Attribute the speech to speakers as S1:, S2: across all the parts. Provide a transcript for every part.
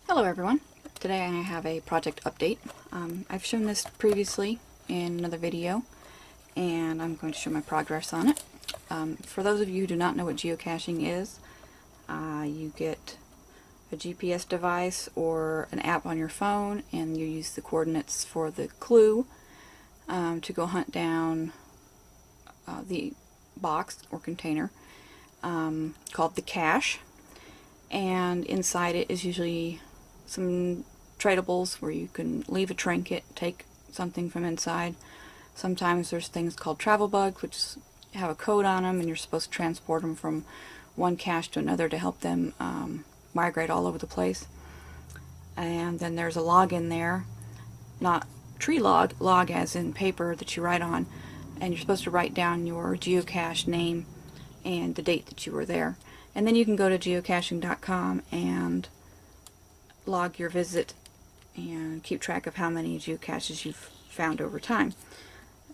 S1: Hello everyone. Today I have a project update. I've shown this previously in another video and I'm going to show my progress on it. For those of you who do not know what geocaching is, you get a GPS device or an app on your phone and you use the coordinates for the clue to go hunt down the box or container called the cache, and inside it is usually some tradables where you can leave a trinket, take something from inside. Sometimes there's things called travel bugs, which have a code on them, and you're supposed to transport them from one cache to another to help them migrate all over the place. And then there's a log in there, not tree log as in paper that you write on, and you're supposed to write down your geocache name and the date that you were there. And then you can go to geocaching.com and log your visit and keep track of how many geocaches you've found over time.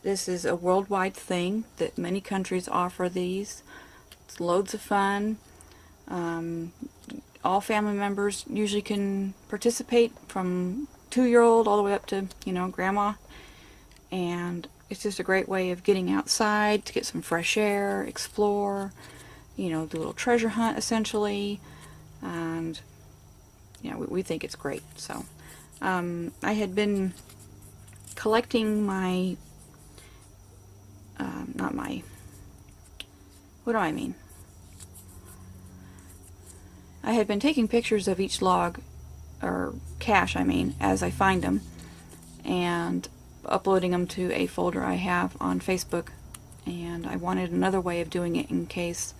S1: This is a worldwide thing that many countries offer these. It's loads of fun. All family members usually can participate, from 2-year-old all the way up to, grandma. And it's just a great way of getting outside to get some fresh air, explore, do a little treasure hunt essentially. And we think it's great. So I had been collecting my I had been taking pictures of each log, or cache as I find them, and uploading them to a folder I have on Facebook. And I wanted another way of doing it in case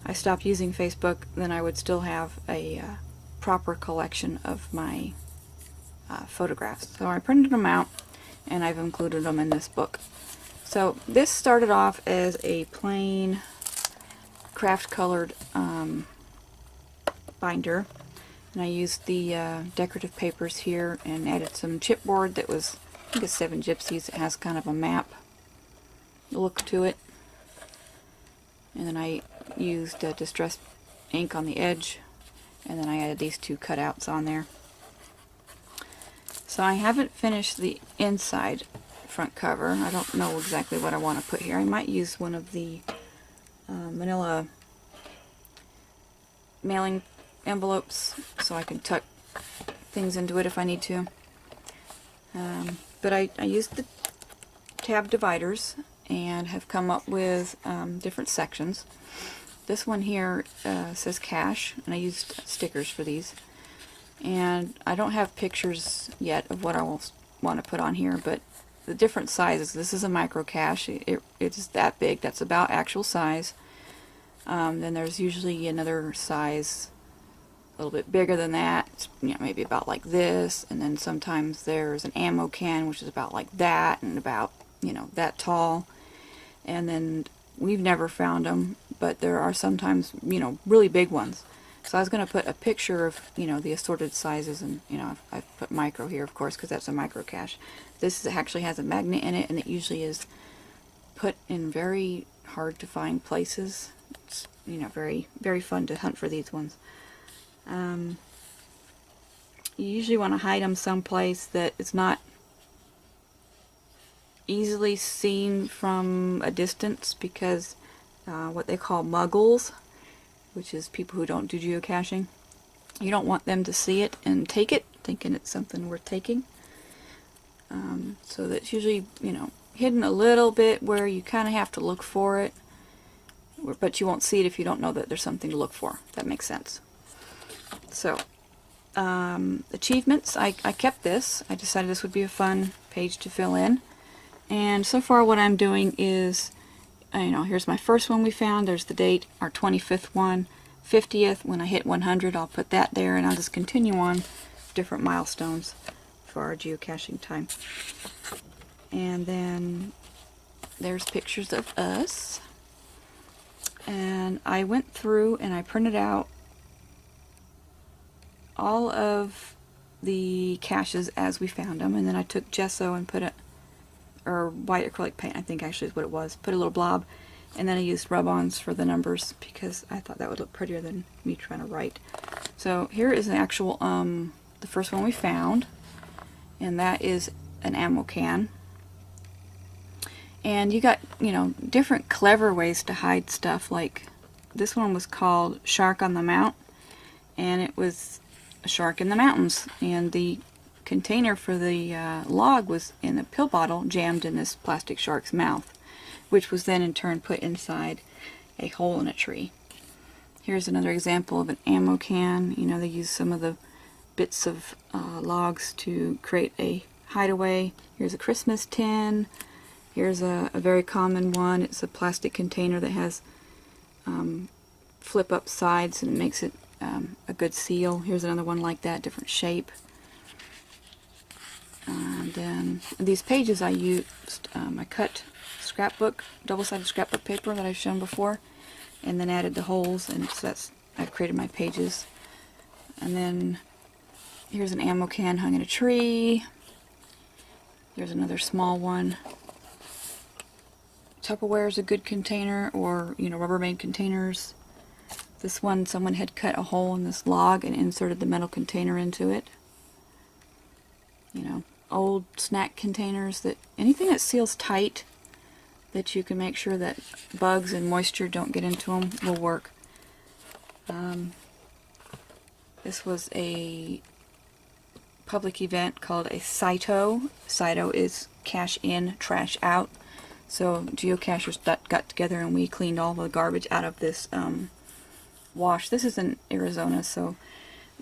S1: I stopped using Facebook, then I would still have a proper collection of my photographs. So I printed them out and I've included them in this book. So this started off as a plain craft colored binder, and I used the decorative papers here and added some chipboard that was, I think it's 7 Gypsies. It has kind of a map look to it, and then I used distressed ink on the edge, and then I added these 2 cutouts on there. So I haven't finished the inside front cover. I don't know exactly what I want to put here. I might use one of the manila mailing envelopes so I can tuck things into it if I need to. But I used the tab dividers and have come up with different sections. This one here says cache, and I used stickers for these. And I don't have pictures yet of what I will want to put on here, but the different sizes. This is a micro cache. It is that big. That's about actual size. Then there's usually another size a little bit bigger than that. It's, maybe about like this. And then sometimes there's an ammo can, which is about like that, and about that tall. And then we've never found them, but there are sometimes, really big ones. So I was going to put a picture of, the assorted sizes, and, I've put micro here, of course, because that's a micro cache. This actually has a magnet in it, and it usually is put in very hard to find places. It's, very, very fun to hunt for these ones. You usually want to hide them someplace that it's not easily seen from a distance, because what they call muggles, which is people who don't do geocaching, you don't want them to see it and take it, thinking it's something worth taking. So that's usually, hidden a little bit where you kind of have to look for it, but you won't see it if you don't know that there's something to look for. That makes sense. So, achievements, I kept this. I decided this would be a fun page to fill in. And so far what I'm doing is, here's my first one we found. There's the date, our 25th one, 50th. When I hit 100, I'll put that there, and I'll just continue on different milestones for our geocaching time. And then there's pictures of us. And I went through and I printed out all of the caches as we found them, and then I took gesso and put it, or white acrylic paint, I think actually is what it was, put a little blob, and then I used rub-ons for the numbers because I thought that would look prettier than me trying to write. So here is an actual the first one we found, and that is an ammo can. And you got, you know, different clever ways to hide stuff. Like this one was called Shark on the Mount, and it was a shark in the mountains, and the container for the log was in a pill bottle jammed in this plastic shark's mouth, which was then in turn put inside a hole in a tree. Here's another example of an ammo can. You know, they use some of the bits of logs to create a hideaway. Here's a Christmas tin. Here's a very common one. It's a plastic container that has flip up sides and it makes it a good seal. Here's another one like that, different shape. And then these pages I used, I cut scrapbook, double-sided scrapbook paper that I've shown before, and then added the holes, and so that's, I've created my pages. And then here's an ammo can hung in a tree. There's another small one. Tupperware is a good container, or, you know, Rubbermaid containers. This one, someone had cut a hole in this log and inserted the metal container into it. You know, old snack containers, that anything that seals tight, that you can make sure that bugs and moisture don't get into them, will work. This was a public event called a CITO. CITO is cash in, trash out. So geocachers got together and we cleaned all the garbage out of this wash. This is in Arizona, so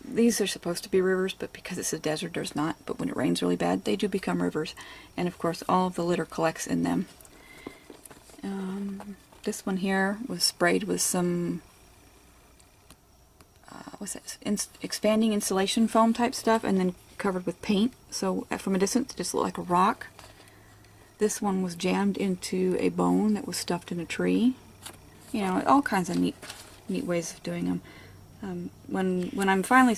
S1: these are supposed to be rivers, but because it's a desert, there's not. But when it rains really bad, they do become rivers. And of course, all of the litter collects in them. This one here was sprayed with some, what's that? Expanding insulation foam type stuff, and then covered with paint. So from a distance, it just looked like a rock. This one was jammed into a bone that was stuffed in a tree. You know, all kinds of neat ways of doing them. When I'm finally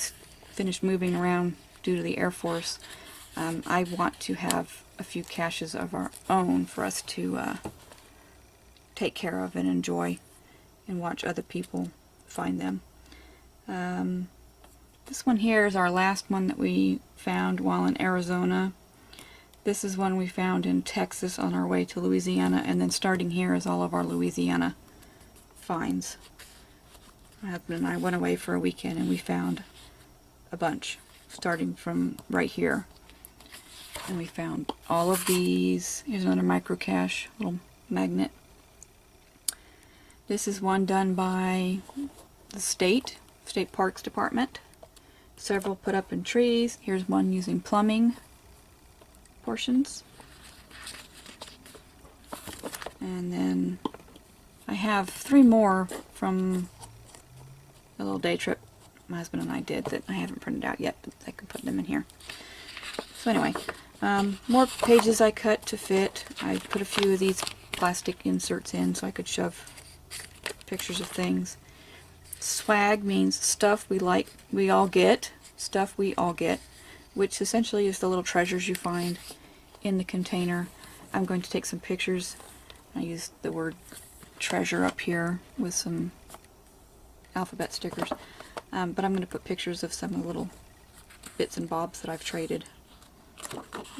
S1: finished moving around due to the Air Force, I want to have a few caches of our own for us to take care of and enjoy, and watch other people find them. This one here is our last one that we found while in Arizona. This is one we found in Texas on our way to Louisiana, and then starting here is all of our Louisiana finds. My husband and I went away for a weekend and we found a bunch, starting from right here. And we found all of these. Here's another microcache, little magnet. This is one done by the State Parks Department. Several put up in trees. Here's one using plumbing portions. And then I have 3 more from a little day trip my husband and I did that I haven't printed out yet, but I can put them in here. So anyway, more pages I cut to fit. I put a few of these plastic inserts in so I could shove pictures of things. Swag means stuff we all get, which essentially is the little treasures you find in the container. I'm going to take some pictures. I used the word treasure up here with some alphabet stickers, but I'm going to put pictures of some of the little bits and bobs that I've traded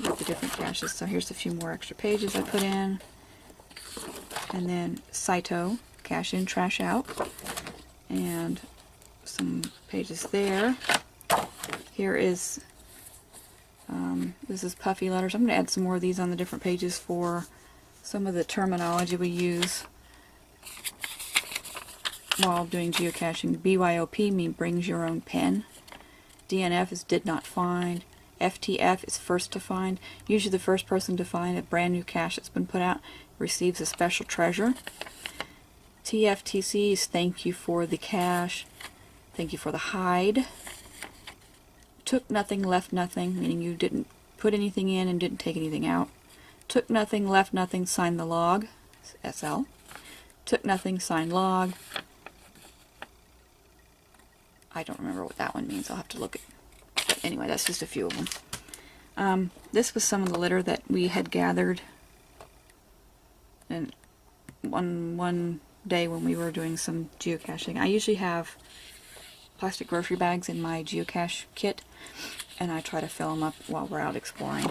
S1: with the different caches. So here's a few more extra pages I put in, and then CITO, cash in, trash out, and some pages there. Here is this is puffy letters. I'm going to add some more of these on the different pages for some of the terminology we use while doing geocaching. BYOP means brings your own pen. DNF is did not find. FTF is first to find. Usually the first person to find a brand new cache that's been put out receives a special treasure. TFTC is thank you for the cache. Thank you for the hide. Took nothing, left nothing, meaning you didn't put anything in and didn't take anything out. Took nothing, left nothing, signed the log. SL. Took nothing, signed log. I don't remember what that one means. I'll have to look at. But anyway, that's just a few of them. This was some of the litter that we had gathered and one day when we were doing some geocaching. I usually have plastic grocery bags in my geocache kit, and I try to fill them up while we're out exploring.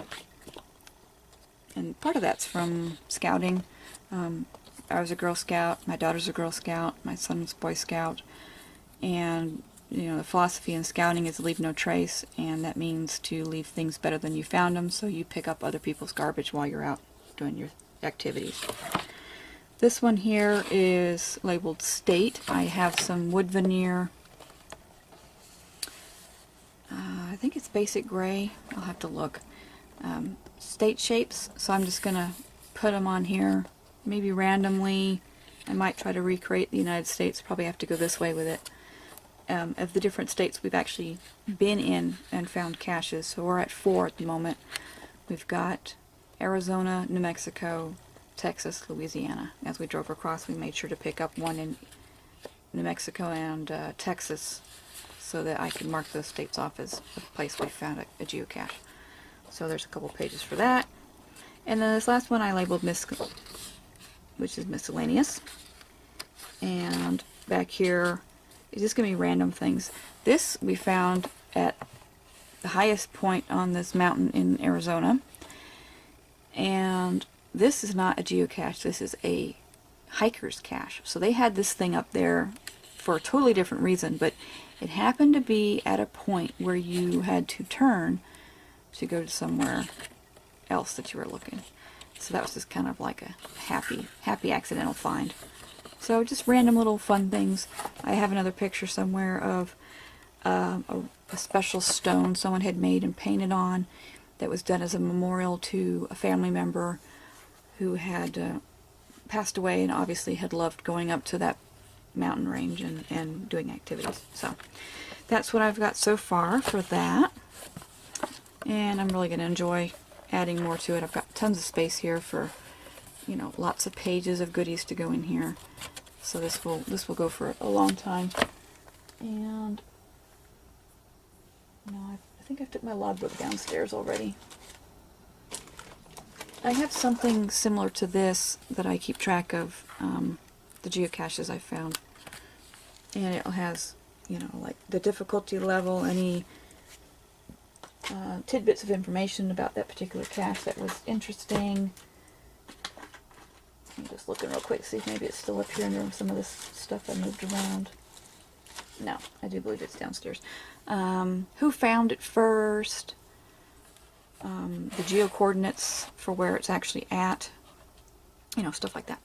S1: And part of that's from scouting. I was a Girl Scout, my daughter's a Girl Scout, my son's Boy Scout, and you know, the philosophy in scouting is leave no trace, and that means to leave things better than you found them, so you pick up other people's garbage while you're out doing your activities. This one here is labeled State. I have some wood veneer. I think it's basic gray. I'll have to look. State shapes, so I'm just going to put them on here, maybe randomly. I might try to recreate the United States, probably have to go this way with it. Of the different states we've actually been in and found caches, so we're at 4 at the moment. We've got Arizona, New Mexico, Texas, Louisiana. As we drove across, we made sure to pick up one in New Mexico and Texas, so that I can mark those states off as a place we found a geocache. So there's a couple pages for that. And then this last one I labeled which is miscellaneous. And back here is just going to be random things. This we found at the highest point on this mountain in Arizona. And this is not a geocache, this is a hiker's cache. So they had this thing up there for a totally different reason, but it happened to be at a point where you had to turn to go to somewhere else that you were looking. So that was just kind of like a happy accidental find. So just random little fun things. I have another picture somewhere of a special stone someone had made and painted on that was done as a memorial to a family member who had passed away and obviously had loved going up to that mountain range and doing activities. So that's what I've got so far for that. And I'm really going to enjoy adding more to it. I've got tons of space here for, you know, lots of pages of goodies to go in here. So this will go for a long time. And no, I think I took my logbook downstairs already. I have something similar to this that I keep track of, the geocaches I found. And it has, you know, like the difficulty level, any tidbits of information about that particular cache that was interesting. I'm just looking real quick to see if maybe it's still up here under some of this stuff I moved around. No, I do believe it's downstairs. Who found it first? The geo coordinates for where it's actually at. You know, stuff like that.